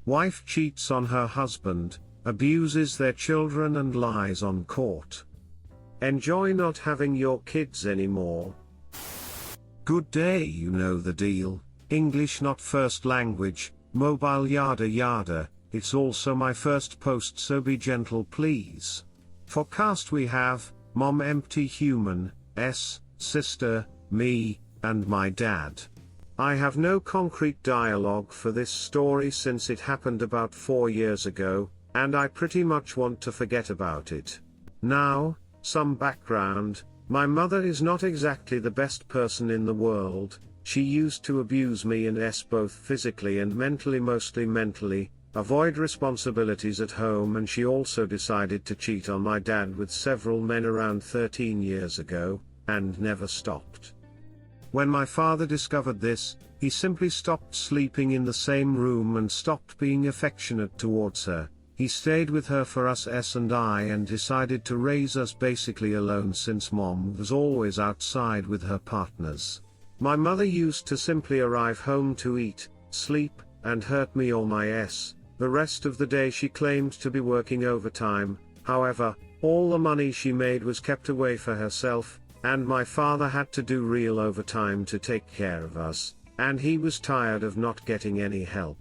Wife cheats on her husband, abuses their children and lies on court. Enjoy not having your kids anymore. Good day, you know the deal. English not first language, mobile yada yada. It's also my first post, so be gentle please. For cast we have, mom empty human, sister, me, and my dad. I have no concrete dialogue for this story since it happened about 4 years ago, and I pretty much want to forget about it. Now, some background. My mother is not exactly the best person in the world. She used to abuse me and both physically and mentally, mostly mentally, avoid responsibilities at home, and she also decided to cheat on my dad with several men around 13 years ago, and never stopped. When my father discovered this, he simply stopped sleeping in the same room and stopped being affectionate towards her. He stayed with her for us and I and decided to raise us basically alone since mom was always outside with her partners. My mother used to simply arrive home to eat, sleep, and hurt me or my The rest of the day she claimed to be working overtime. However, all the money she made was kept away for herself, and my father had to do real overtime to take care of us, and he was tired of not getting any help.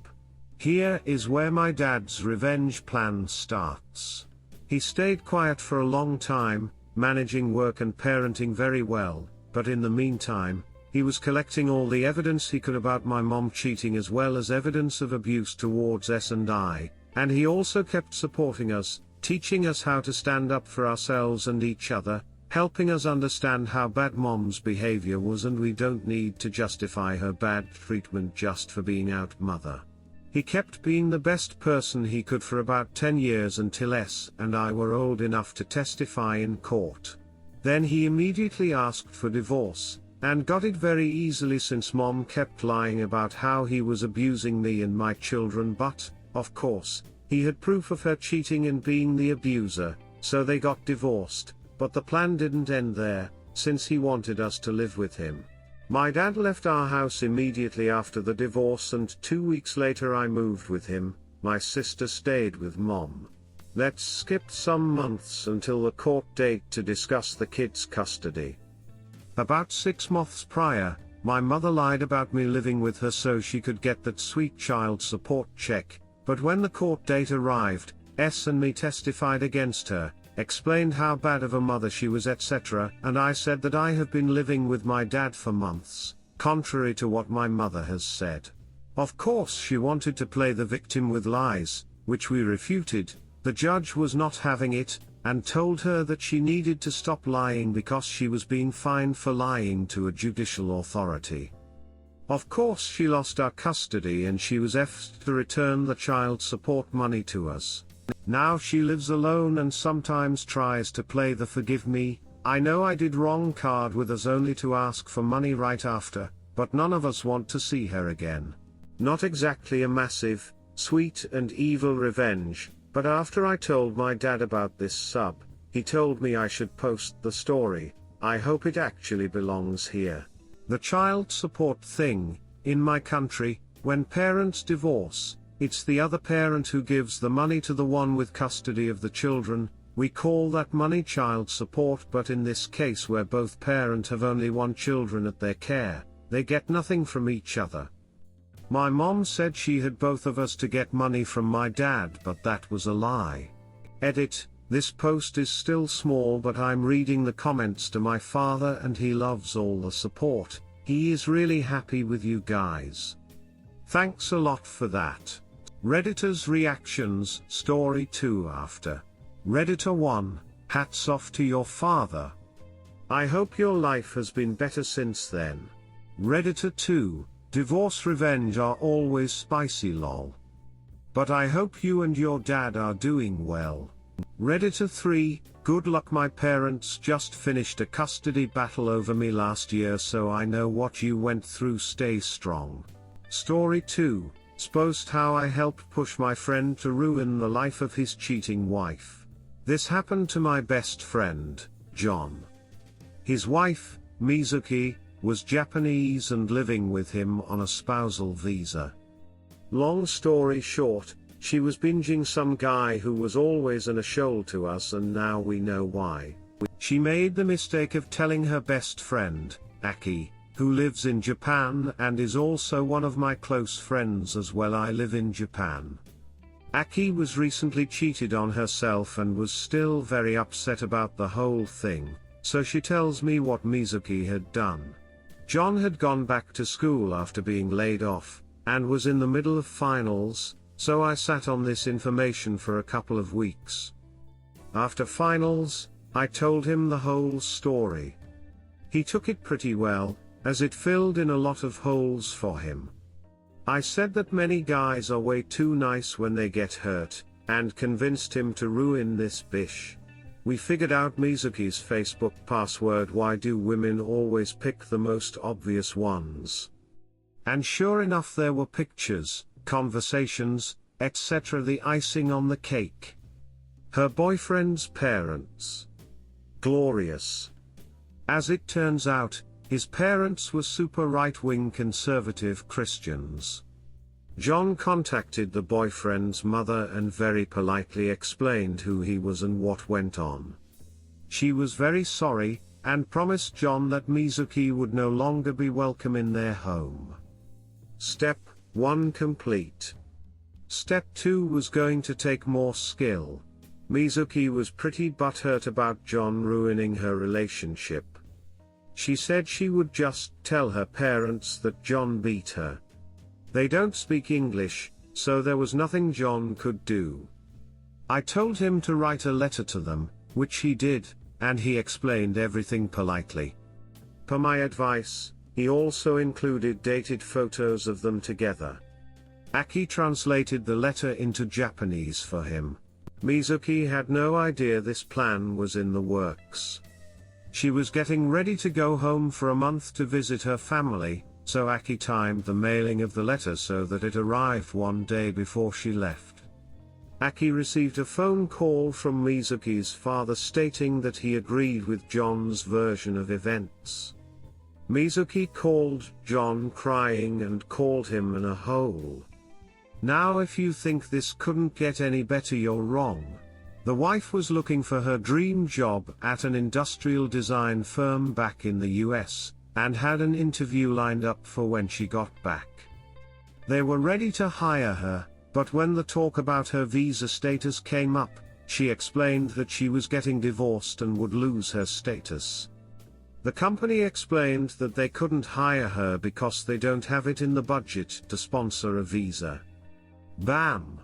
Here is where my dad's revenge plan starts. He stayed quiet for a long time, managing work and parenting very well, but in the meantime, he was collecting all the evidence he could about my mom cheating as well as evidence of abuse towards and I, and he also kept supporting us, teaching us how to stand up for ourselves and each other, helping us understand how bad mom's behavior was and we don't need to justify her bad treatment just for being out mother. He kept being the best person he could for about 10 years until and I were old enough to testify in court. Then he immediately asked for divorce, and got it very easily since mom kept lying about how he was abusing me and my children, but, of course, he had proof of her cheating and being the abuser, so they got divorced, but the plan didn't end there, since he wanted us to live with him. My dad left our house immediately after the divorce and 2 weeks later I moved with him. My sister stayed with mom. Let's skip some months until the court date to discuss the kids' custody. About 6 months prior, my mother lied about me living with her so she could get that sweet child support check, but when the court date arrived, and me testified against her, explained how bad of a mother she was etc., and I said that I have been living with my dad for months, contrary to what my mother has said. Of course she wanted to play the victim with lies, which we refuted. The judge was not having it, and told her that she needed to stop lying because she was being fined for lying to a judicial authority. Of course she lost our custody and she was asked to return the child support money to us. Now she lives alone and sometimes tries to play the forgive me, I know I did wrong card with us only to ask for money right after, but none of us want to see her again. Not exactly a massive, sweet and evil revenge, but after I told my dad about this sub, he told me I should post the story. I hope it actually belongs here. The child support thing, in my country, when parents divorce, it's the other parent who gives the money to the one with custody of the children. We call that money child support, but in this case where both parents have only one children at their care, they get nothing from each other. My mom said she had both of us to get money from my dad, but that was a lie. Edit, this post is still small but I'm reading the comments to my father and he loves all the support. He is really happy with you guys. Thanks a lot for that. Redditor's reactions, story 2 after. Redditor 1, hats off to your father. I hope your life has been better since then. Redditor 2, divorce revenge are always spicy lol. But I hope you and your dad are doing well. Redditor 3, good luck, my parents just finished a custody battle over me last year so I know what you went through, stay strong. Story 2, post how I helped push my friend to ruin the life of his cheating wife. This happened to my best friend, John. His wife, Mizuki, was Japanese and living with him on a spousal visa. Long story short, she was binging some guy who was always an asshole to us, and now we know why. She made the mistake of telling her best friend, Aki, who lives in Japan and is also one of my close friends as well. I live in Japan. Aki was recently cheated on herself and was still very upset about the whole thing, so she tells me what Mizuki had done. John had gone back to school after being laid off, and was in the middle of finals, so I sat on this information for a couple of weeks. After finals, I told him the whole story. He took it pretty well, as it filled in a lot of holes for him. I said that many guys are way too nice when they get hurt, and convinced him to ruin this bish. We figured out Mizuki's Facebook password. Why do women always pick the most obvious ones? And sure enough, there were pictures, conversations, etc. The icing on the cake. Her boyfriend's parents. Glorious. As it turns out, his parents were super right-wing conservative Christians. John contacted the boyfriend's mother and very politely explained who he was and what went on. She was very sorry, and promised John that Mizuki would no longer be welcome in their home. Step 1 complete. Step 2 was going to take more skill. Mizuki was pretty butthurt about John ruining her relationship. She said she would just tell her parents that John beat her. They don't speak English, so there was nothing John could do. I told him to write a letter to them, which he did, and he explained everything politely. Per my advice, he also included dated photos of them together. Aki translated the letter into Japanese for him. Mizuki had no idea this plan was in the works. She was getting ready to go home for a month to visit her family, so Aki timed the mailing of the letter so that it arrived one day before she left. Aki received a phone call from Mizuki's father stating that he agreed with John's version of events. Mizuki called John crying and called him an a-hole. Now if you think this couldn't get any better, you're wrong. The wife was looking for her dream job at an industrial design firm back in the US, and had an interview lined up for when she got back. They were ready to hire her, but when the talk about her visa status came up, she explained that she was getting divorced and would lose her status. The company explained that they couldn't hire her because they don't have it in the budget to sponsor a visa. Bam!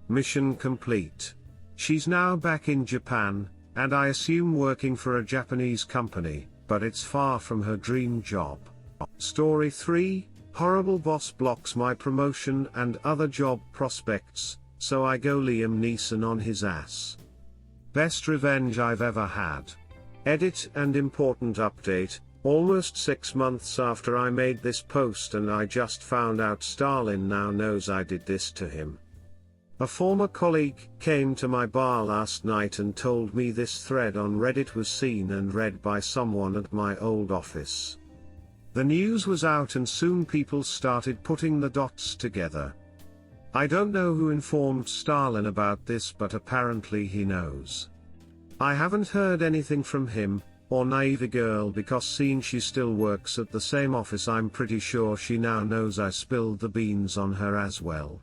Mission complete. She's now back in Japan, and I assume working for a Japanese company, but it's far from her dream job. Story 3, horrible boss blocks my promotion and other job prospects, so I go Liam Neeson on his ass. Best revenge I've ever had. Edit and important update, almost 6 months after I made this post and I just found out Stalin now knows I did this to him. A former colleague came to my bar last night and told me this thread on Reddit was seen and read by someone at my old office. The news was out and soon people started putting the dots together. I don't know who informed Stalin about this, but apparently he knows. I haven't heard anything from him, or Naive Girl, because seeing she still works at the same office I'm pretty sure she now knows I spilled the beans on her as well.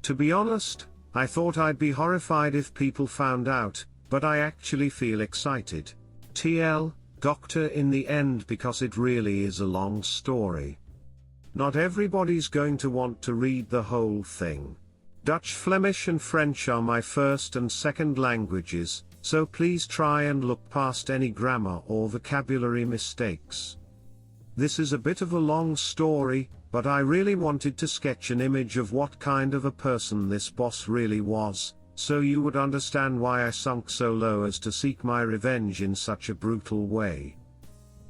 To be honest, I thought I'd be horrified if people found out, but I actually feel excited. TL, Doctor in the end, because it really is a long story. Not everybody's going to want to read the whole thing. Dutch, Flemish and French are my first and second languages, so please try and look past any grammar or vocabulary mistakes. This is a bit of a long story, but I really wanted to sketch an image of what kind of a person this boss really was, so you would understand why I sunk so low as to seek my revenge in such a brutal way.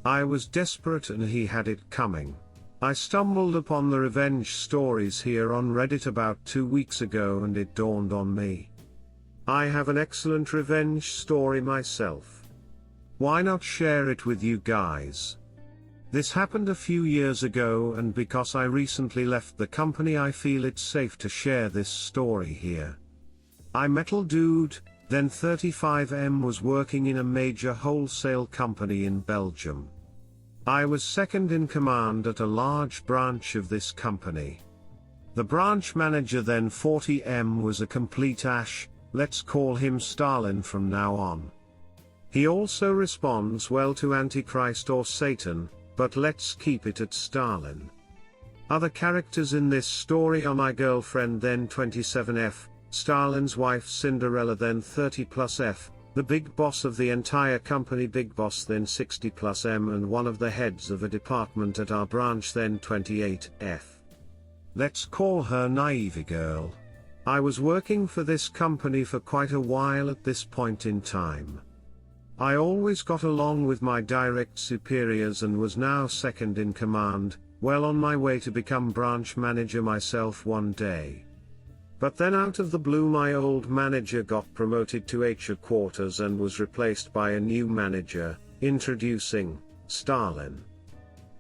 I was desperate and he had it coming. I stumbled upon the revenge stories here on Reddit about 2 weeks ago and it dawned on me. I have an excellent revenge story myself. Why not share it with you guys? This happened a few years ago, and because I recently left the company I feel it's safe to share this story here. I metal dude, then 35M, was working in a major wholesale company in Belgium. I was second in command at a large branch of this company. The branch manager, then 40M, was a complete ash. Let's call him Stalin from now on. He also responds well to Antichrist or Satan, but let's keep it at Stalin. Other characters in this story are my girlfriend, then 27F, Stalin's wife Cinderella, then 30+F, the big boss of the entire company Big Boss, then 60+M, and one of the heads of a department at our branch, then 28F. Let's call her Naive Girl. I was working for this company for quite a while at this point in time. I always got along with my direct superiors and was now second in command, well on my way to become branch manager myself one day. But then out of the blue my old manager got promoted to HR quarters and was replaced by a new manager, introducing Stalin.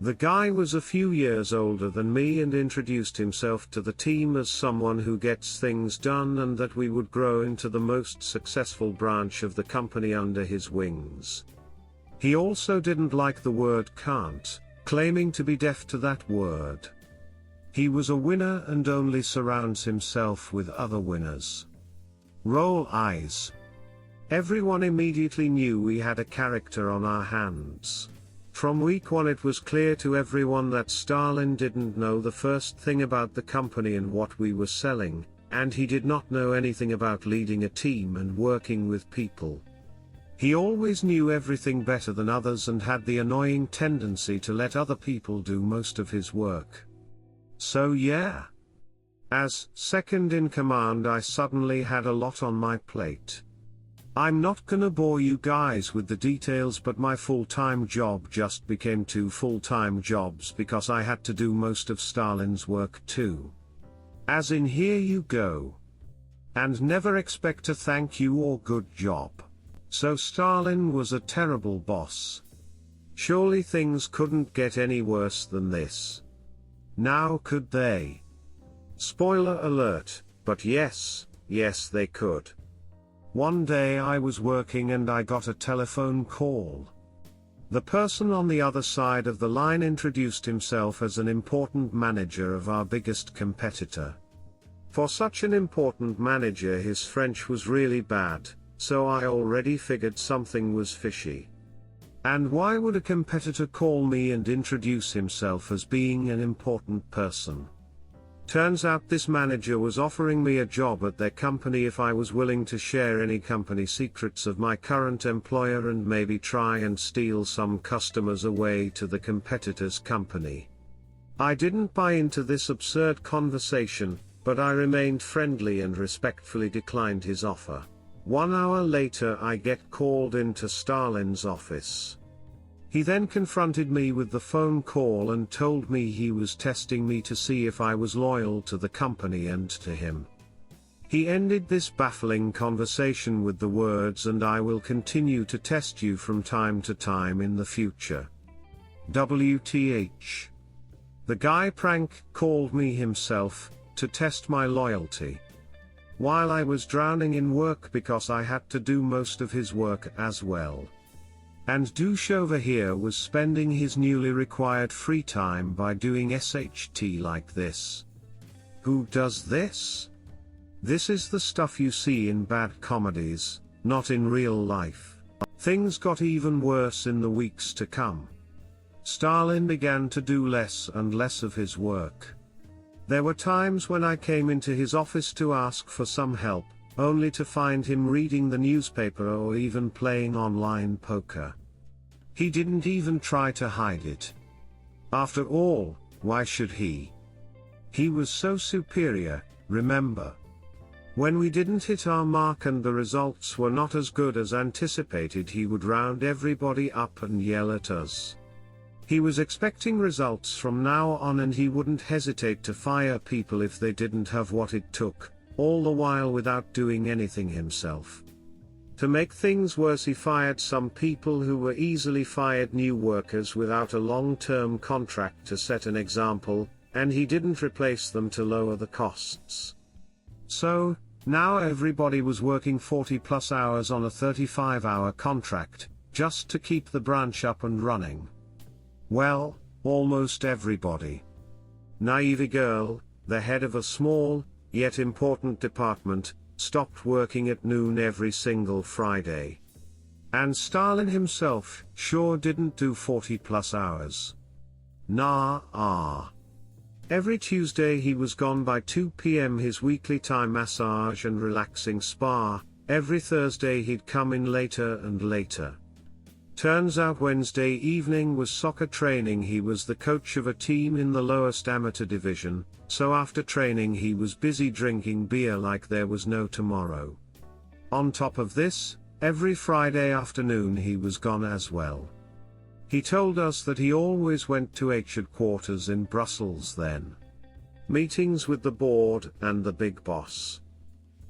The guy was a few years older than me and introduced himself to the team as someone who gets things done and that we would grow into the most successful branch of the company under his wings. He also didn't like the word can't, claiming to be deaf to that word. He was a winner and only surrounds himself with other winners. Roll eyes. Everyone immediately knew we had a character on our hands. From week one it was clear to everyone that Stalin didn't know the first thing about the company and what we were selling, and he did not know anything about leading a team and working with people. He always knew everything better than others and had the annoying tendency to let other people do most of his work. So yeah. As second in command I suddenly had a lot on my plate. I'm not gonna bore you guys with the details, but my full-time job just became 2 full-time jobs because I had to do most of Stalin's work too. As in, here you go. And never expect a thank you or good job. So Stalin was a terrible boss. Surely things couldn't get any worse than this. Now could they? Spoiler alert, but yes, they could. One day I was working and I got a telephone call. The person on the other side of the line introduced himself as an important manager of our biggest competitor. For such an important manager, his French was really bad, so I already figured something was fishy. And why would a competitor call me and introduce himself as being an important person? Turns out this manager was offering me a job at their company if I was willing to share any company secrets of my current employer and maybe try and steal some customers away to the competitor's company. I didn't buy into this absurd conversation, but I remained friendly and respectfully declined his offer. 1 hour later I get called into Stalin's office. He then confronted me with the phone call and told me he was testing me to see if I was loyal to the company and to him. He ended this baffling conversation with the words, "And I will continue to test you from time to time in the future." WTH. The guy prank called me himself, to test my loyalty. While I was drowning in work because I had to do most of his work as well. And douche over here was spending his newly required free time by doing SHT like this. Who does this? This is the stuff you see in bad comedies, not in real life. Things got even worse in the weeks to come. Stalin began to do less and less of his work. There were times when I came into his office to ask for some help, only to find him reading the newspaper or even playing online poker. He didn't even try to hide it. After all, why should he? He was so superior, remember? When we didn't hit our mark and the results were not as good as anticipated, he would round everybody up and yell at us. He was expecting results from now on, and he wouldn't hesitate to fire people if they didn't have what it took, all the while without doing anything himself. To make things worse, he fired some people who were easily fired new workers without a long-term contract to set an example, and he didn't replace them to lower the costs. So, now everybody was working 40+ hours on a 35-hour contract, just to keep the branch up and running. Well, almost everybody. Naive girl, the head of a small, yet important department, stopped working at noon every single Friday. And Stalin himself sure didn't do 40+ hours. Every Tuesday he was gone by 2 p.m. his weekly Thai massage and relaxing spa. Every Thursday he'd come in later and later. Turns out Wednesday evening was soccer training. He was the coach of a team in the lowest amateur division, so after training he was busy drinking beer like there was no tomorrow. On top of this, every Friday afternoon he was gone as well. He told us that he always went to headquarters in Brussels then. Meetings with the board and the big boss.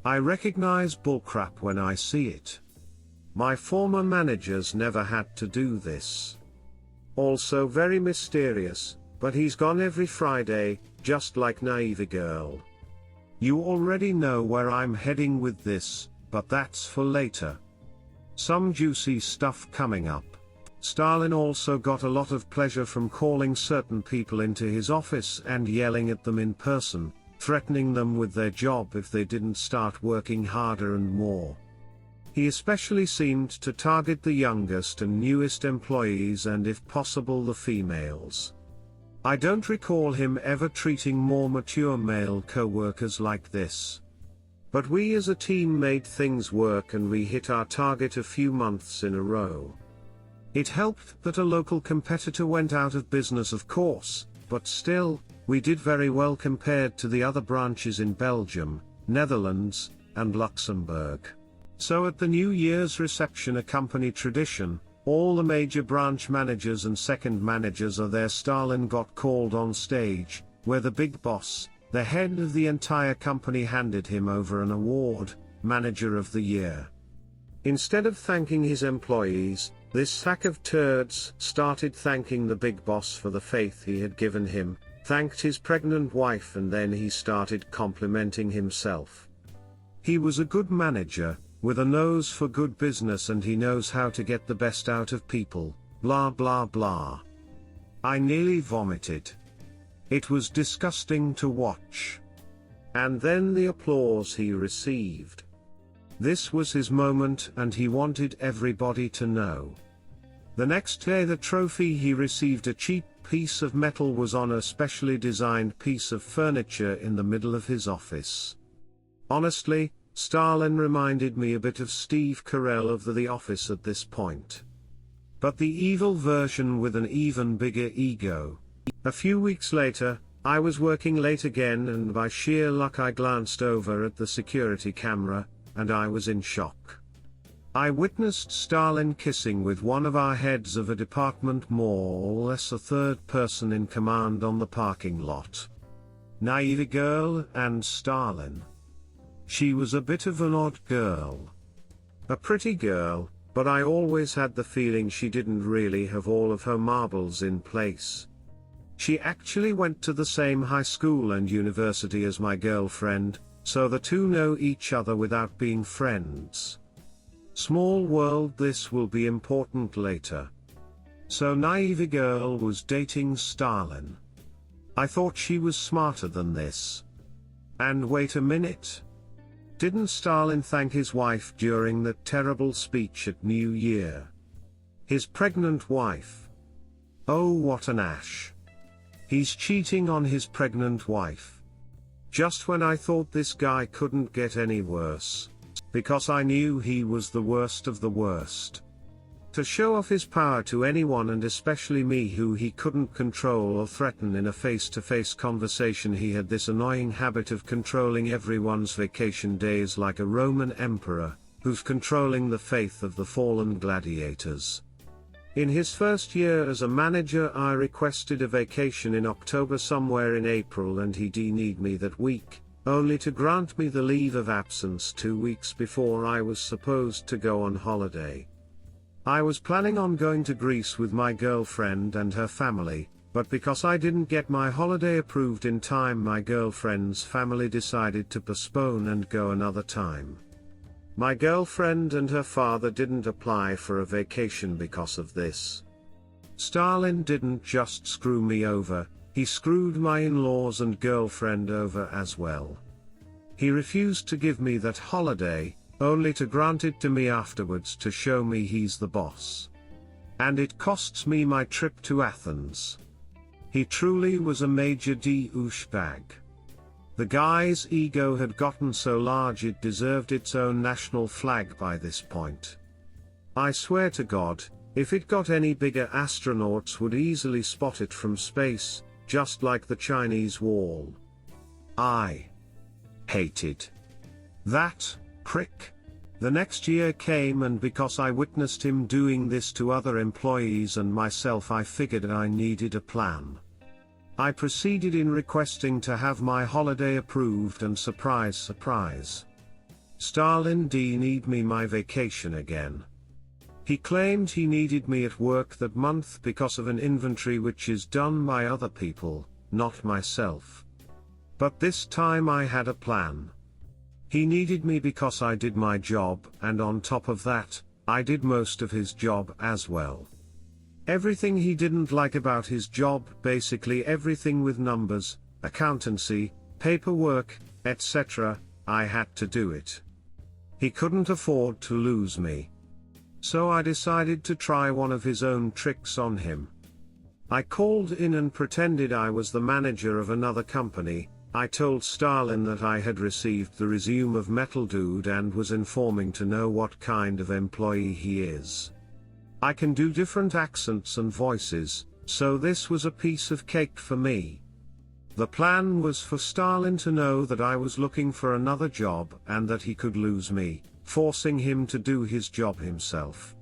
I recognize bullcrap when I see it. My former managers never had to do this. Also very mysterious, but he's gone every Friday, just like Naive Girl. You already know where I'm heading with this, but that's for later. Some juicy stuff coming up. Stalin also got a lot of pleasure from calling certain people into his office and yelling at them in person, threatening them with their job if they didn't start working harder and more. He especially seemed to target the youngest and newest employees and if possible the females. I don't recall him ever treating more mature male co-workers like this. But we as a team made things work and we hit our target a few months in a row. It helped that a local competitor went out of business, of course, but still, we did very well compared to the other branches in Belgium, Netherlands, and Luxembourg. So at the New Year's reception, a company tradition, all the major branch managers and second managers are there. Stalin got called on stage, where the big boss, the head of the entire company, handed him over an award, Manager of the Year. Instead of thanking his employees, this sack of turds started thanking the big boss for the faith he had given him, thanked his pregnant wife, and then he started complimenting himself. He was a good manager, with a nose for good business, and he knows how to get the best out of people, blah blah blah. I nearly vomited. It was disgusting to watch. And then the applause he received. This was his moment and he wanted everybody to know. The next day the trophy he received, a cheap piece of metal, was on a specially designed piece of furniture in the middle of his office. Honestly, Stalin reminded me a bit of Steve Carell of The Office at this point. But the evil version with an even bigger ego. A few weeks later, I was working late again and by sheer luck I glanced over at the security camera, and I was in shock. I witnessed Stalin kissing with one of our heads of a department, more or less a third person in command, on the parking lot. Naive Girl and Stalin. She was a bit of an odd girl. A pretty girl, but I always had the feeling she didn't really have all of her marbles in place. She actually went to the same high school and university as my girlfriend, so the two know each other without being friends. Small world, this will be important later. So Naive Girl was dating Stalin. I thought she was smarter than this. And wait a minute. Didn't Stalin thank his wife during that terrible speech at New Year? His pregnant wife. Oh, what an ash. He's cheating on his pregnant wife. Just when I thought this guy couldn't get any worse. Because I knew he was the worst of the worst. To show off his power to anyone, and especially me who he couldn't control or threaten in a face-to-face conversation, he had this annoying habit of controlling everyone's vacation days like a Roman emperor, who's controlling the faith of the fallen gladiators. In his first year as a manager, I requested a vacation in October, somewhere in April, and he denied me that week, only to grant me the leave of absence 2 weeks before I was supposed to go on holiday. I was planning on going to Greece with my girlfriend and her family, but because I didn't get my holiday approved in time, my girlfriend's family decided to postpone and go another time. My girlfriend and her father didn't apply for a vacation because of this. Stalin didn't just screw me over, he screwed my in-laws and girlfriend over as well. He refused to give me that holiday, only to grant it to me afterwards to show me he's the boss. And it costs me my trip to Athens. He truly was a major douchebag. The guy's ego had gotten so large it deserved its own national flag by this point. I swear to God, if it got any bigger, astronauts would easily spot it from space, just like the Chinese wall. I hated that prick. The next year came, and because I witnessed him doing this to other employees and myself, I figured I needed a plan. I proceeded in requesting to have my holiday approved, and surprise, surprise, Stalin denied me my vacation again. He claimed he needed me at work that month because of an inventory which is done by other people, not myself. But this time I had a plan. He needed me because I did my job, and on top of that, I did most of his job as well. Everything he didn't like about his job, basically everything with numbers, accountancy, paperwork, etc., I had to do it. He couldn't afford to lose me. So I decided to try one of his own tricks on him. I called in and pretended I was the manager of another company. I told Stalin that I had received the resume of Metal Dude and was informing to know what kind of employee he is. I can do different accents and voices, so this was a piece of cake for me. The plan was for Stalin to know that I was looking for another job and that he could lose me, forcing him to do his job himself.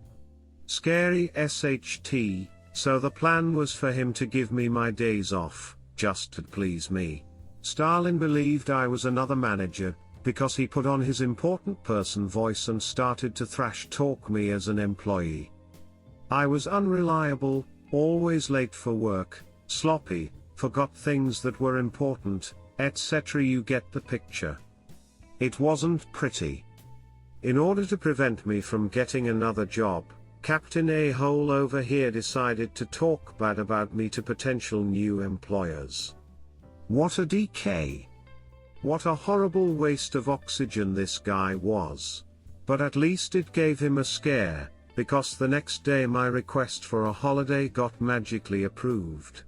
Scary SHT, so the plan was for him to give me my days off, just to please me. Stalin believed I was another manager, because he put on his important person voice and started to thrash talk me as an employee. I was unreliable, always late for work, sloppy, forgot things that were important, etc. You get the picture. It wasn't pretty. In order to prevent me from getting another job, Captain A-hole over here decided to talk bad about me to potential new employers. What a DK. What a horrible waste of oxygen this guy was. But at least it gave him a scare, because the next day my request for a holiday got magically approved.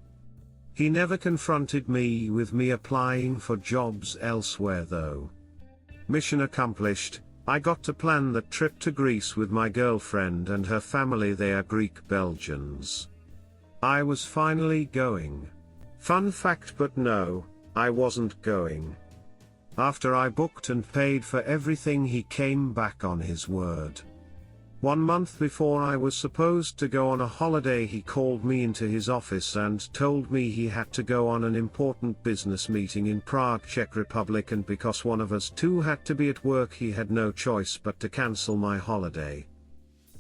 He never confronted me with me applying for jobs elsewhere though. Mission accomplished. I got to plan that trip to Greece with my girlfriend and her family. They are Greek Belgians. I was finally going. Fun fact, but no, I wasn't going. After I booked and paid for everything, he came back on his word. 1 month before I was supposed to go on a holiday, he called me into his office and told me he had to go on an important business meeting in Prague, Czech Republic, and because one of us two had to be at work, he had no choice but to cancel my holiday.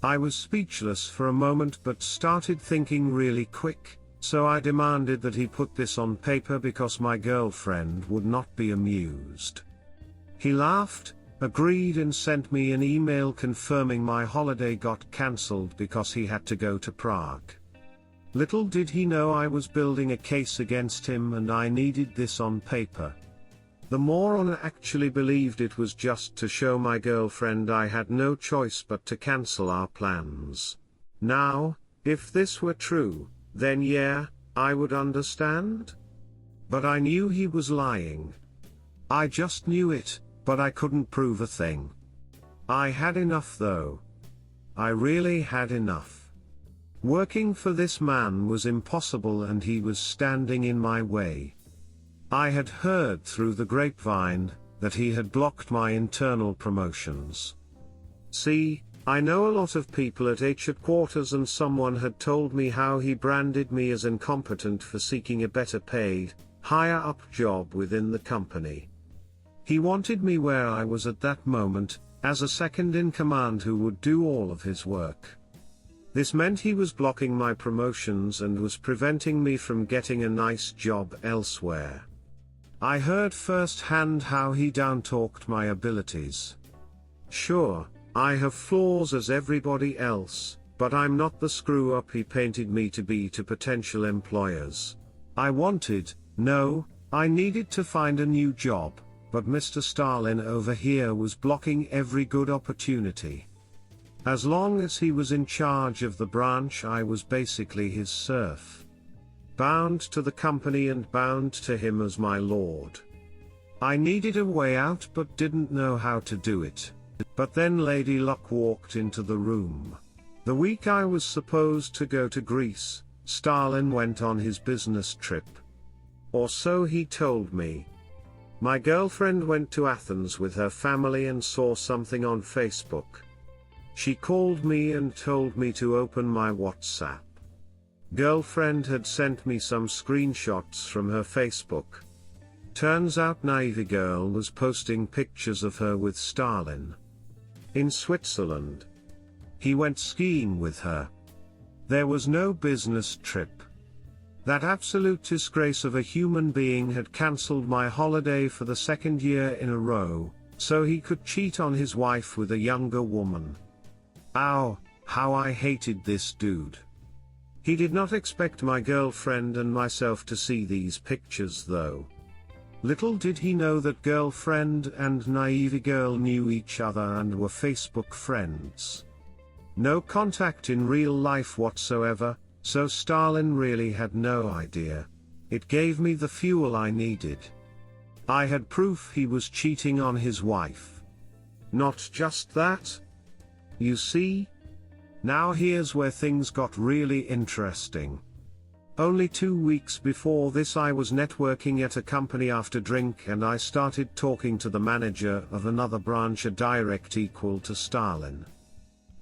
I was speechless for a moment but started thinking really quick, so I demanded that he put this on paper because my girlfriend would not be amused. He laughed, agreed, and sent me an email confirming my holiday got cancelled because he had to go to Prague. Little did he know I was building a case against him, and I needed this on paper. The moron actually believed it was just to show my girlfriend I had no choice but to cancel our plans. Now, if this were true, then yeah, I would understand. But I knew he was lying. I just knew it. But I couldn't prove a thing. I had enough though. I really had enough. Working for this man was impossible and he was standing in my way. I had heard through the grapevine that he had blocked my internal promotions. See, I know a lot of people at headquarters, and someone had told me how he branded me as incompetent for seeking a better paid, higher up job within the company. He wanted me where I was at that moment, as a second in command who would do all of his work. This meant he was blocking my promotions and was preventing me from getting a nice job elsewhere. I heard firsthand how he down-talked my abilities. Sure, I have flaws as everybody else, but I'm not the screw-up he painted me to be to potential employers. I needed to find a new job, but Mr. Stalin over here was blocking every good opportunity. As long as he was in charge of the branch, I was basically his serf. Bound to the company and bound to him as my lord. I needed a way out but didn't know how to do it. But then Lady Luck walked into the room. The week I was supposed to go to Greece, Stalin went on his business trip. Or so he told me. My girlfriend went to Athens with her family and saw something on Facebook. She called me and told me to open my WhatsApp. Girlfriend had sent me some screenshots from her Facebook. Turns out Navy girl was posting pictures of her with Stalin. In Switzerland. He went skiing with her. There was no business trip. That absolute disgrace of a human being had cancelled my holiday for the second year in a row, so he could cheat on his wife with a younger woman. Ow, how I hated this dude. He did not expect my girlfriend and myself to see these pictures though. Little did he know that girlfriend and naive girl knew each other and were Facebook friends. No contact in real life whatsoever, so Stalin really had no idea. It gave me the fuel I needed. I had proof he was cheating on his wife. Not just that. You see? Now here's where things got really interesting. Only 2 weeks before this I was networking at a company after drink and I started talking to the manager of another branch, a direct equal to Stalin.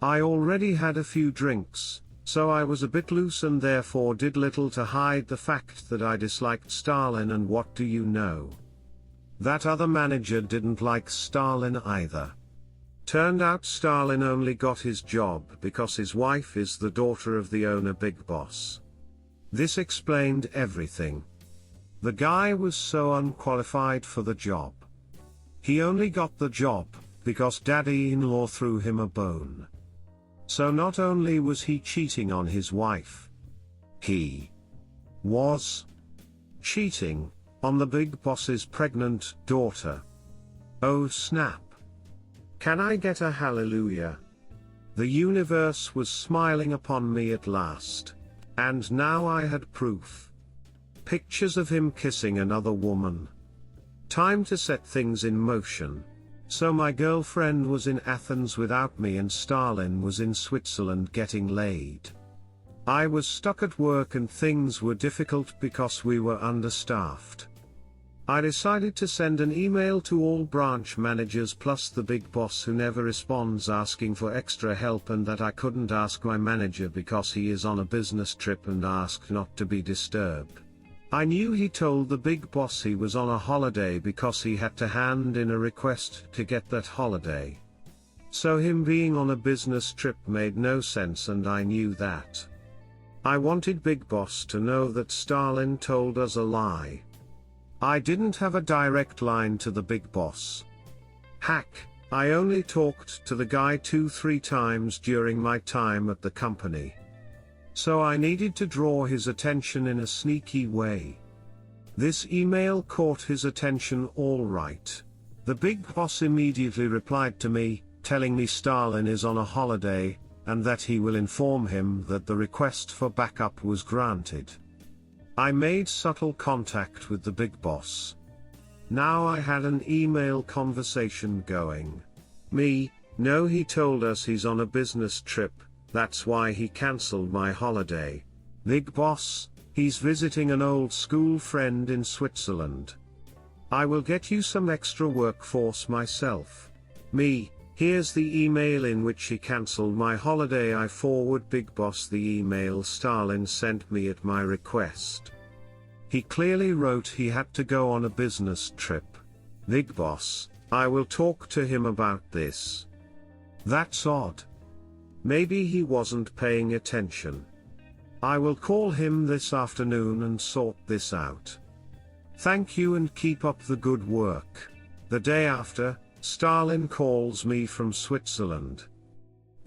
I already had a few drinks, so I was a bit loose and therefore did little to hide the fact that I disliked Stalin, and what do you know? That other manager didn't like Stalin either. Turned out Stalin only got his job because his wife is the daughter of the owner, Big Boss. This explained everything. The guy was so unqualified for the job. He only got the job because daddy-in-law threw him a bone. So not only was he cheating on his wife, he was cheating on the Big Boss's pregnant daughter. Oh snap. Can I get a hallelujah? The universe was smiling upon me at last. And now I had proof. Pictures of him kissing another woman. Time to set things in motion. So my girlfriend was in Athens without me and Stalin was in Switzerland getting laid. I was stuck at work and things were difficult because we were understaffed. I decided to send an email to all branch managers plus the Big Boss who never responds asking for extra help, and that I couldn't ask my manager because he is on a business trip and asked not to be disturbed. I knew he told the Big Boss he was on a holiday because he had to hand in a request to get that holiday. So him being on a business trip made no sense, and I knew that. I wanted Big Boss to know that Stalin told us a lie. I didn't have a direct line to the Big Boss. Hack, I only talked to the guy 2-3 times during my time at the company. So I needed to draw his attention in a sneaky way. This email caught his attention all right. The Big Boss immediately replied to me, telling me Stalin is on a holiday, and that he will inform him that the request for backup was granted. I made subtle contact with the Big Boss. Now I had an email conversation going. No, he told us he's on a business trip, that's why he cancelled my holiday. Big Boss, he's visiting an old school friend in Switzerland. I will get you some extra workforce myself. Here's the email in which he cancelled my holiday. I forward Big Boss the email Stalin sent me at my request. He clearly wrote he had to go on a business trip. Big boss, I will talk to him about this. That's odd. Maybe he wasn't paying attention. I will call him this afternoon and sort this out. Thank you and keep up the good work. The day after, Stalin calls me from Switzerland.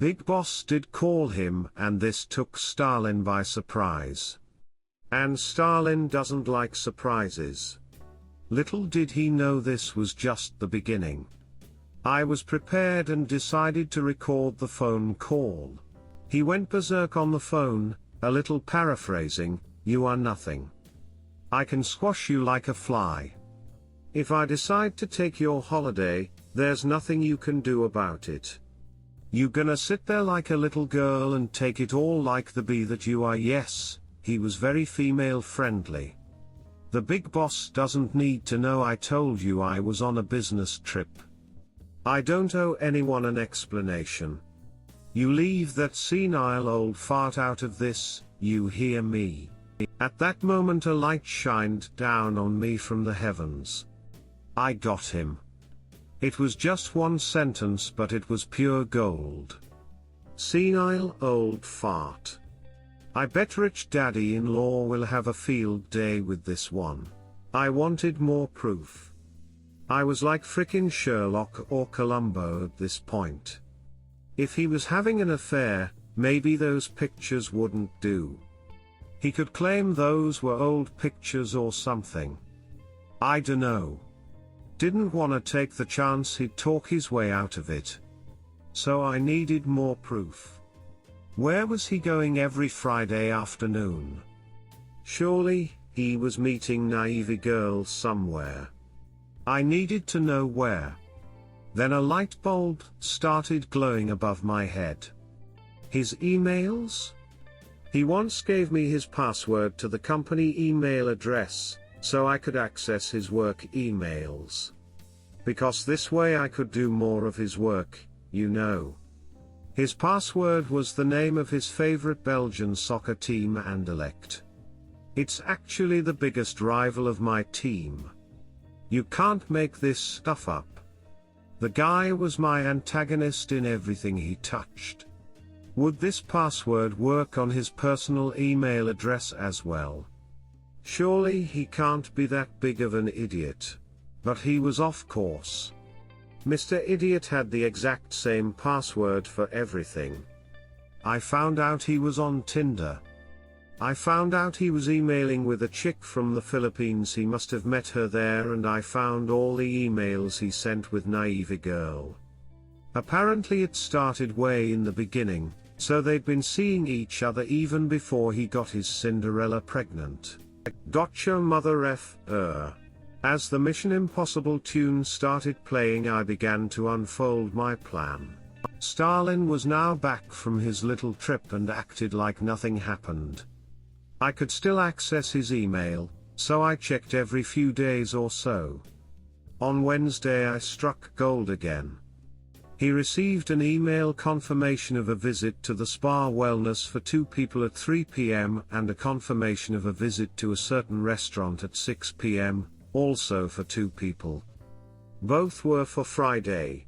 Big boss did call him and this took Stalin by surprise. And Stalin doesn't like surprises. Little did he know this was just the beginning. I was prepared and decided to record the phone call. He went berserk on the phone, a little paraphrasing, "You are nothing. I can squash you like a fly. If I decide to take your holiday, there's nothing you can do about it. You gonna sit there like a little girl and take it all like the bee that you are." Yes, he was very female friendly. The big boss doesn't need to know I told you I was on a business trip. I don't owe anyone an explanation. You leave that senile old fart out of this, you hear me? At that moment a light shined down on me from the heavens. I got him. It was just one sentence but it was pure gold. Senile old fart. I bet rich daddy-in-law will have a field day with this one. I wanted more proof. I was like frickin' Sherlock or Columbo at this point. If he was having an affair, maybe those pictures wouldn't do. He could claim those were old pictures or something. I dunno. Didn't wanna take the chance he'd talk his way out of it. So I needed more proof. Where was he going every Friday afternoon? Surely, he was meeting naive girls somewhere. I needed to know where. Then a light bulb started glowing above my head. His emails? He once gave me his password to the company email address, so I could access his work emails. Because this way I could do more of his work, you know. His password was the name of his favorite Belgian soccer team Anderlecht. It's actually the biggest rival of my team. You can't make this stuff up. The guy was my antagonist in everything he touched. Would this password work on his personal email address as well? Surely he can't be that big of an idiot. But he was off course. Mr. Idiot had the exact same password for everything. I found out he was on Tinder. I found out he was emailing with a chick from the Philippines. He must have met her there, and I found all the emails he sent with naive girl. Apparently it started way in the beginning, so they'd been seeing each other even before he got his Cinderella pregnant. Gotcha mother F. As the Mission Impossible tune started playing, I began to unfold my plan. Stalin was now back from his little trip and acted like nothing happened. I could still access his email, so I checked every few days or so. On Wednesday I struck gold again. He received an email confirmation of a visit to the spa wellness for 2 people at 3 p.m. and a confirmation of a visit to a certain restaurant at 6 p.m., also for 2 people. Both were for Friday.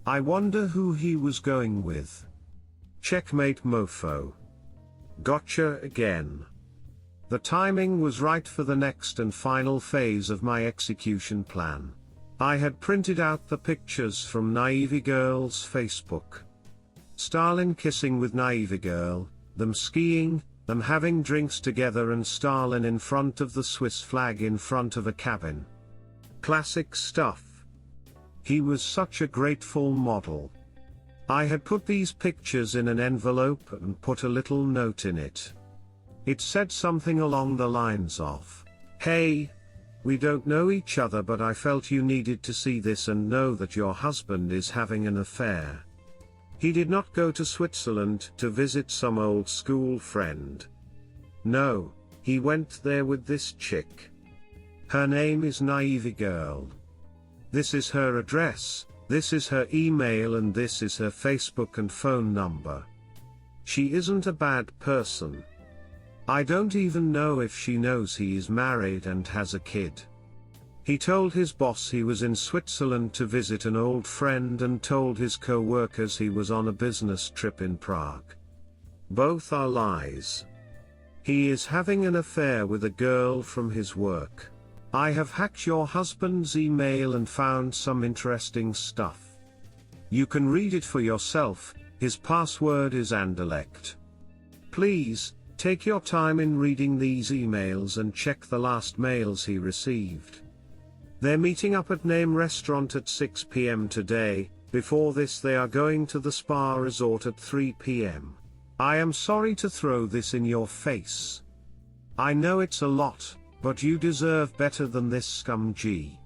I wonder who he was going with. Checkmate mofo. Gotcha again. The timing was right for the next and final phase of my execution plan. I had printed out the pictures from Naive Girl's Facebook. Stalin kissing with Naive Girl, them skiing, them having drinks together, and Stalin in front of the Swiss flag in front of a cabin. Classic stuff. He was such a grateful model. I had put these pictures in an envelope and put a little note in it. It said something along the lines of, "Hey, we don't know each other, but I felt you needed to see this and know that your husband is having an affair." He did not go to Switzerland to visit some old school friend. No, he went there with this chick. Her name is Naive Girl. This is her address, this is her email, and this is her Facebook and phone number. She isn't a bad person. I don't even know if she knows he is married and has a kid. He told his boss he was in Switzerland to visit an old friend and told his co-workers he was on a business trip in Prague. Both are lies. He is having an affair with a girl from his work. I have hacked your husband's email and found some interesting stuff. You can read it for yourself. His password is Anderlecht. Please, take your time in reading these emails and check the last mails he received. They're meeting up at Name Restaurant at 6 p.m. today. Before this they are going to the spa resort at 3 p.m. I am sorry to throw this in your face. I know it's a lot, but you deserve better than this scum. G.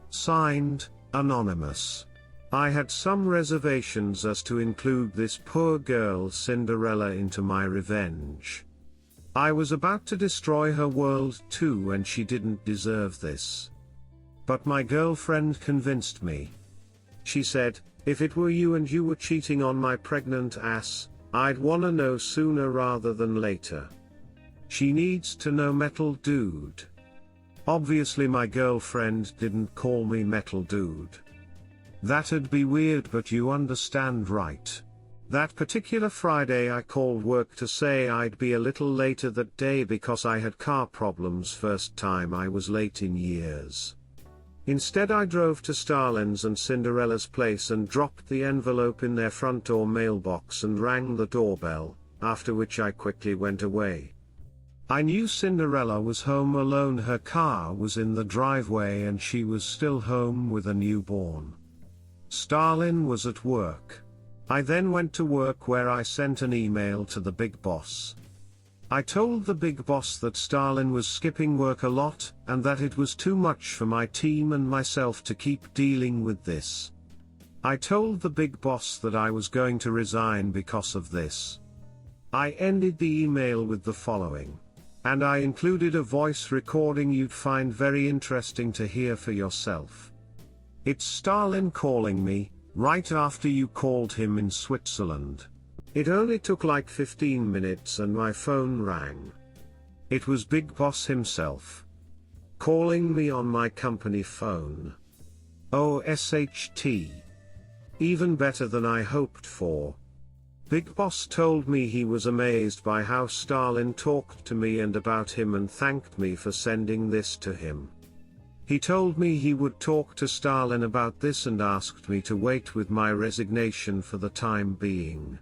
Signed, Anonymous. I had some reservations as to include this poor girl Cinderella into my revenge. I was about to destroy her world too, and she didn't deserve this. But my girlfriend convinced me. She said, if it were you and you were cheating on my pregnant ass, I'd wanna know sooner rather than later. She needs to know, metal dude. Obviously my girlfriend didn't call me metal dude. That'd be weird, but you understand, right? That particular Friday I called work to say I'd be a little later that day because I had car problems. First time I was late in years. Instead I drove to Stalin's and Cinderella's place and dropped the envelope in their front door mailbox and rang the doorbell, after which I quickly went away. I knew Cinderella was home alone, her car was in the driveway and she was still home with a newborn. Stalin was at work. I then went to work where I sent an email to the big boss. I told the big boss that Stalin was skipping work a lot, and that it was too much for my team and myself to keep dealing with this. I told the big boss that I was going to resign because of this. I ended the email with the following. And I included a voice recording you'd find very interesting to hear for yourself. It's Stalin calling me, right after you called him in Switzerland. It only took like 15 minutes and my phone rang. It was Big Boss himself. Calling me on my company phone. OSHT. Even better than I hoped for. Big Boss told me he was amazed by how Stalin talked to me and about him and thanked me for sending this to him. He told me he would talk to Stalin about this and asked me to wait with my resignation for the time being.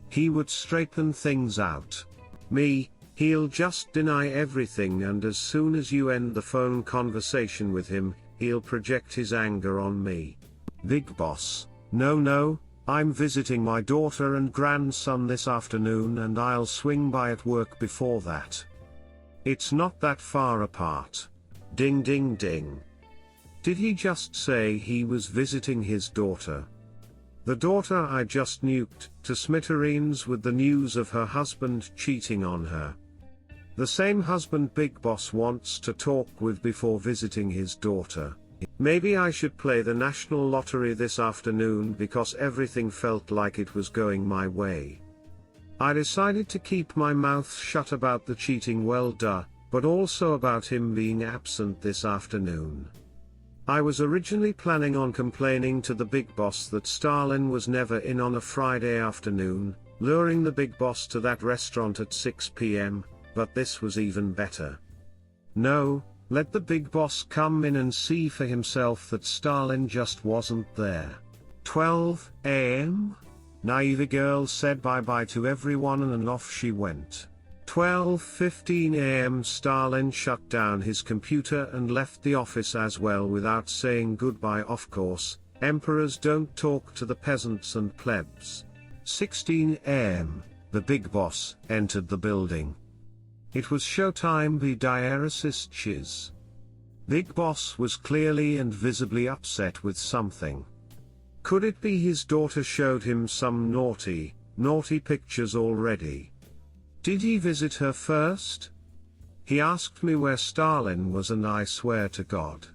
He would straighten things out. Me, he'll just deny everything, and as soon as you end the phone conversation with him, he'll project his anger on me. Big Boss, no, I'm visiting my daughter and grandson this afternoon and I'll swing by at work before that. It's not that far apart. Ding ding ding. Did he just say he was visiting his daughter? The daughter I just nuked to smithereens with the news of her husband cheating on her. The same husband Big Boss wants to talk with before visiting his daughter. Maybe I should play the national lottery this afternoon because everything felt like it was going my way. I decided to keep my mouth shut about the cheating, well duh, but also about him being absent this afternoon. I was originally planning on complaining to the Big Boss that Stalin was never in on a Friday afternoon, luring the Big Boss to that restaurant at 6 p.m., but this was even better. No, let the Big Boss come in and see for himself that Stalin just wasn't there. 12 a.m.? Naive girl said bye-bye to everyone and off she went. 12:15 a.m. Stalin shut down his computer and left the office as well without saying goodbye. Of course, emperors don't talk to the peasants and plebs. 16 a.m. The Big Boss entered the building. It was showtime. The diarist shiz. Big Boss was clearly and visibly upset with something. Could it be his daughter showed him some naughty pictures already? Did he visit her first? He asked me where Stalin was and I swear to God,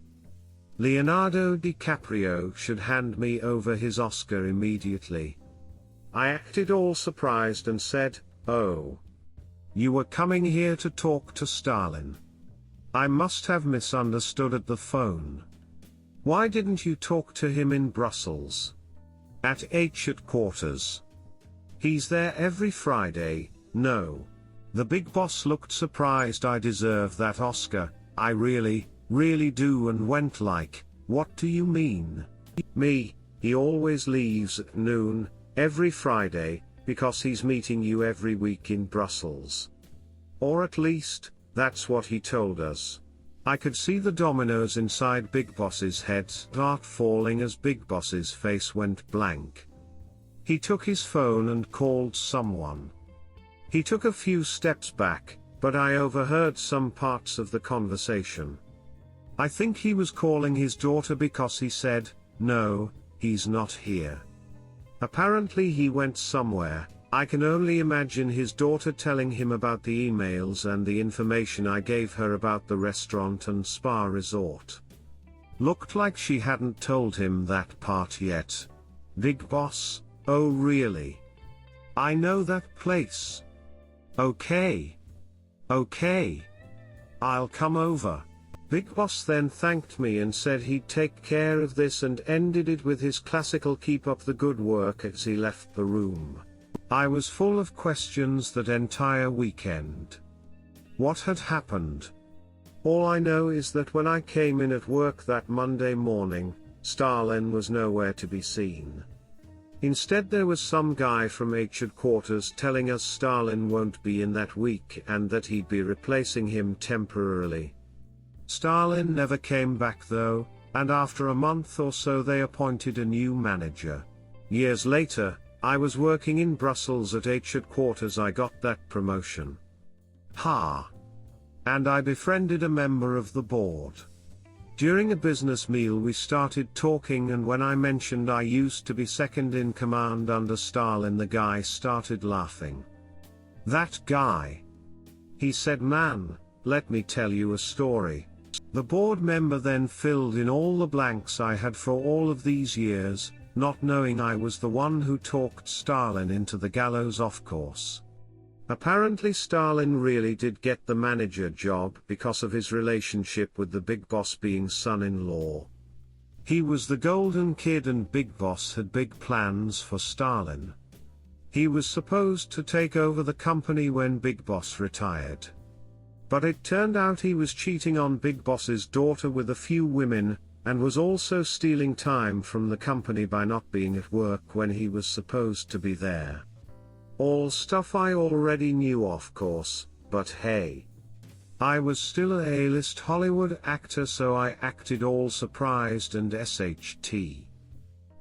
Leonardo DiCaprio should hand me over his Oscar immediately. I acted all surprised and said, "Oh. You were coming here to talk to Stalin?" I must have misunderstood at the phone. Why didn't you talk to him in Brussels? At headquarters. He's there every Friday. No. The big boss looked surprised. I deserve that Oscar, I really do, and went like, what do you mean? Me, he always leaves at noon, every Friday, because he's meeting you every week in Brussels. Or at least, that's what he told us. I could see the dominoes inside Big Boss's head start falling as Big Boss's face went blank. He took his phone and called someone. He took a few steps back, but I overheard some parts of the conversation. I think he was calling his daughter because he said, "No, he's not here." Apparently he went somewhere. I can only imagine his daughter telling him about the emails and the information I gave her about the restaurant and spa resort. Looked like she hadn't told him that part yet. Big Boss, oh really? I know that place. Okay. I'll come over. Big Boss then thanked me and said he'd take care of this and ended it with his classical keep up the good work as he left the room. I was full of questions that entire weekend. What had happened? All I know is that when I came in at work that Monday morning, Stalin was nowhere to be seen. Instead there was some guy from headquarters telling us Stalin won't be in that week and that he'd be replacing him temporarily. Stalin never came back though, and after a month or so they appointed a new manager. Years later, I was working in Brussels at headquarters. I got that promotion. And I befriended a member of the board. During a business meal we started talking, and when I mentioned I used to be second in command under Stalin, the guy started laughing. That guy. He said, "Man, let me tell you a story." The board member then filled in all the blanks I had for all of these years, not knowing I was the one who talked Stalin into the gallows, of course. Apparently Stalin really did get the manager job because of his relationship with the Big Boss being son-in-law. He was the golden kid and Big Boss had big plans for Stalin. He was supposed to take over the company when Big Boss retired. But it turned out he was cheating on Big Boss's daughter with a few women, and was also stealing time from the company by not being at work when he was supposed to be there. All stuff I already knew, of course, but hey. I was still a A-list Hollywood actor, so I acted all surprised and SHT.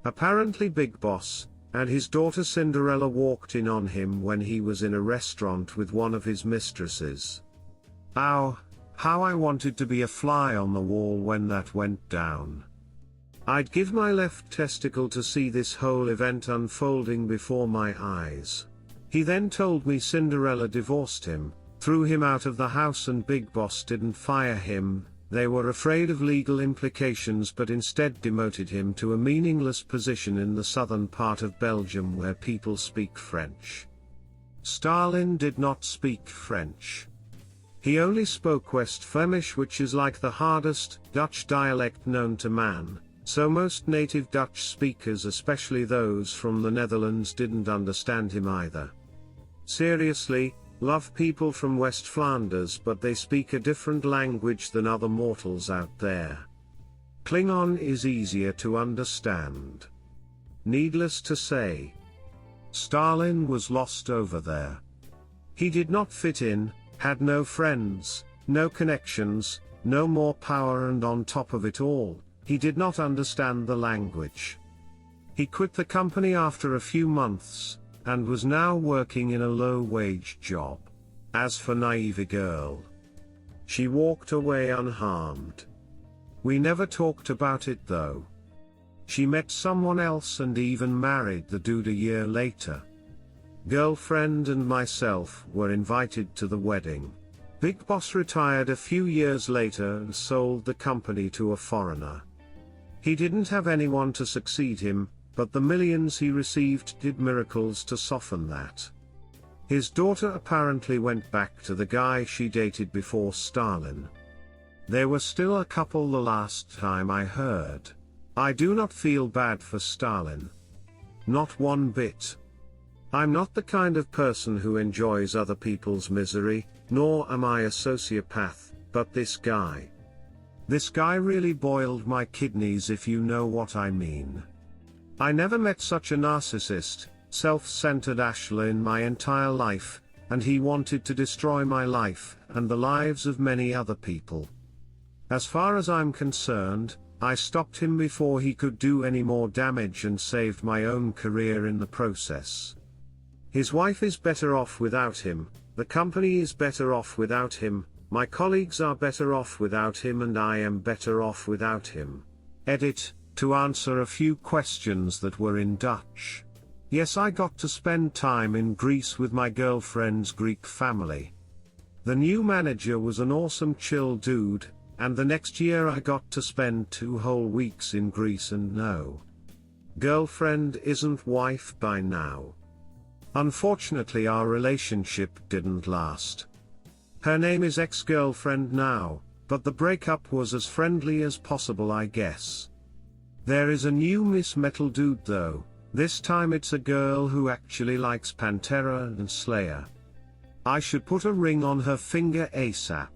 Apparently Big Boss and his daughter Cinderella walked in on him when he was in a restaurant with one of his mistresses. Ow, how I wanted to be a fly on the wall when that went down. I'd give my left testicle to see this whole event unfolding before my eyes. He then told me Cinderella divorced him, threw him out of the house, and Big Boss didn't fire him. They were afraid of legal implications but instead demoted him to a meaningless position in the southern part of Belgium where people speak French. Stalin did not speak French. He only spoke West Flemish, which is like the hardest Dutch dialect known to man, so most native Dutch speakers, especially those from the Netherlands, didn't understand him either. Seriously, love people from West Flanders, but they speak a different language than other mortals out there. Klingon is easier to understand. Needless to say, Stalin was lost over there. He did not fit in, had no friends, no connections, no more power, and on top of it all, he did not understand the language. He quit the company after a few months, and was now working in a low-wage job. As for Naive Girl, she walked away unharmed. We never talked about it though. She met someone else and even married the dude a year later. Girlfriend and myself were invited to the wedding. Big Boss retired a few years later and sold the company to a foreigner. He didn't have anyone to succeed him, but the millions he received did miracles to soften that. His daughter apparently went back to the guy she dated before Stalin. There were still a couple the last time I heard. I do not feel bad for Stalin. Not one bit. I'm not the kind of person who enjoys other people's misery, nor am I a sociopath, but this guy. This guy really boiled my kidneys, if you know what I mean. I never met such a narcissist, self-centered ashlar in my entire life, and he wanted to destroy my life, and the lives of many other people. As far as I'm concerned, I stopped him before he could do any more damage and saved my own career in the process. His wife is better off without him, the company is better off without him, my colleagues are better off without him, and I am better off without him. Edit, to answer a few questions that were in Dutch. Yes, I got to spend time in Greece with my girlfriend's Greek family. The new manager was an awesome chill dude, and the next year I got to spend 2 whole weeks in Greece, and no. Girlfriend isn't wife by now. Unfortunately, our relationship didn't last. Her name is ex-girlfriend now, but the breakup was as friendly as possible, I guess. There is a new Miss Metal dude though, this time it's a girl who actually likes Pantera and Slayer. I should put a ring on her finger ASAP.